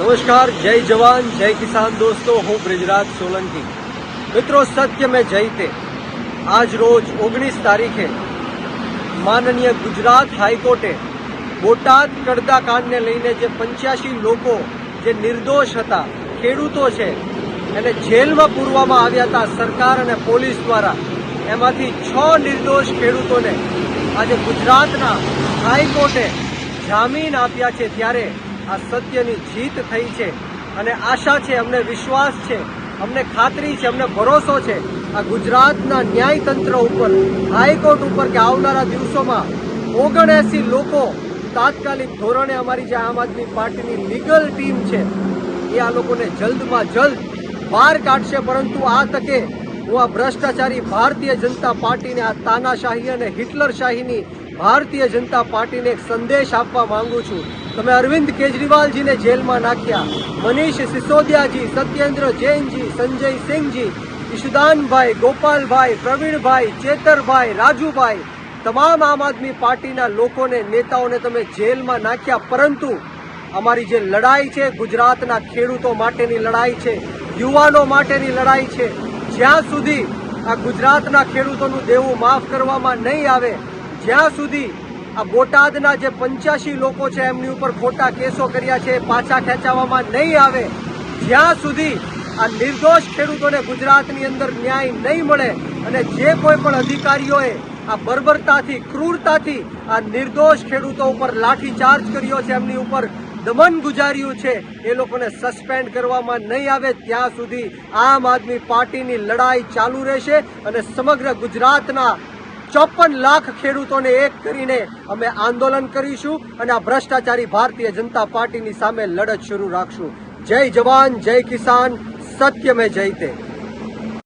नमस्कार, जय जवान जय किसान दोस्तों, હું બ્રિજરાજ સોલંકી। મિત્રો, સત્ય મેં જયતે આજ રોજ 19 તારીખે માનનીય ગુજરાત હાઈકોર્ટે બોટાદ કડદાકાંડને લઈને જે 85 લોકો જે નિર્દોષ હતા, ખેડૂતો છે, એને જેલમાં પૂરવામાં આવ્યા હતા સરકાર અને પોલીસ દ્વારા, એમાંથી 6 નિર્દોષ ખેડૂતોને આજે ગુજરાતના હાઈકોર્ટે જામીન આપ્યા છે। ત્યારે આ સત્યની જીત થઈ છે અને આશા છે, અમને વિશ્વાસ છે, અમને ખાતરી છે, અમને ભરોસો છે આ ગુજરાતના ન્યાયતંત્ર ઉપર, હાઈકોર્ટ ઉપર કે આવનારા દિવસોમાં 79 લોકો તાત્કાલિક ધોરણે અમારી જે આમ આદમી પાર્ટીની લીગલ ટીમ છે એ આ લોકોને જલ્દમાં જલ્દ બહાર કાઢશે। પરંતુ આ તકે હું આ ભ્રષ્ટાચારી ભારતીય જનતા પાર્ટીને, આ તાનાશાહી અને હિટલરશાહીની ભારતીય જનતા પાર્ટીને એક સંદેશ આપવા માંગુ છું। તમે અરવિંદ કેજરીવાલજીને જેલમાં નાખ્યા, મનીષ સિસોદિયાજી, સત્યેન્દ્ર જૈનજી, સંજય સિંહજી, ઈશુદાનભાઈ, ગોપાલભાઈ, પ્રવીણભાઈ, ચેતરભાઈ, રાજુભાઈ, તમામ આમ આદમી પાર્ટીના લોકોને, નેતાઓને તમે જેલમાં નાખ્યા। પરંતુ અમારી જે લડાઈ છે, ગુજરાતના ખેડૂતો માટેની લડાઈ છે, યુવાનો માટેની લડાઈ છે, જ્યાં સુધી આ ગુજરાતના ખેડૂતોનું દેવું માફ કરવામાં નહીં આવે, જ્યાં સુધી આ બોટાદના જે 85 લોકો છે એમની ઉપર ખોટા કેસો કર્યા છે પાછા ખેંચાવવામાં નહીં આવે, જ્યાં સુધી આ નિર્દોષ ખેડૂતોને ગુજરાતની અંદર ન્યાય નહીં મળે અને જે કોઈ પણ અધિકારીઓએ આ બર્બરતાથી, ક્રૂરતાથી આ નિર્દોષ ખેડૂતો ઉપર લાઠીચાર્જ કર્યો છે, એમની ઉપર દમન ગુજાર્યું છે, એ લોકોને સસ્પેન્ડ કરવામાં નહીં આવે, ત્યાં સુધી આમ આદમી પાર્ટીની લડાઈ ચાલુ રહેશે અને સમગ્ર ગુજરાતના 54 લાખ ખેડૂતોને એક કરીને અમે આંદોલન કરીશું અને આ ભ્રષ્ટાચારી ભારતીય જનતા પાર્ટીની સામે લડત શરૂ રાખશું। જય જવાન જય કિસાન, સત્ય મેં જયતે।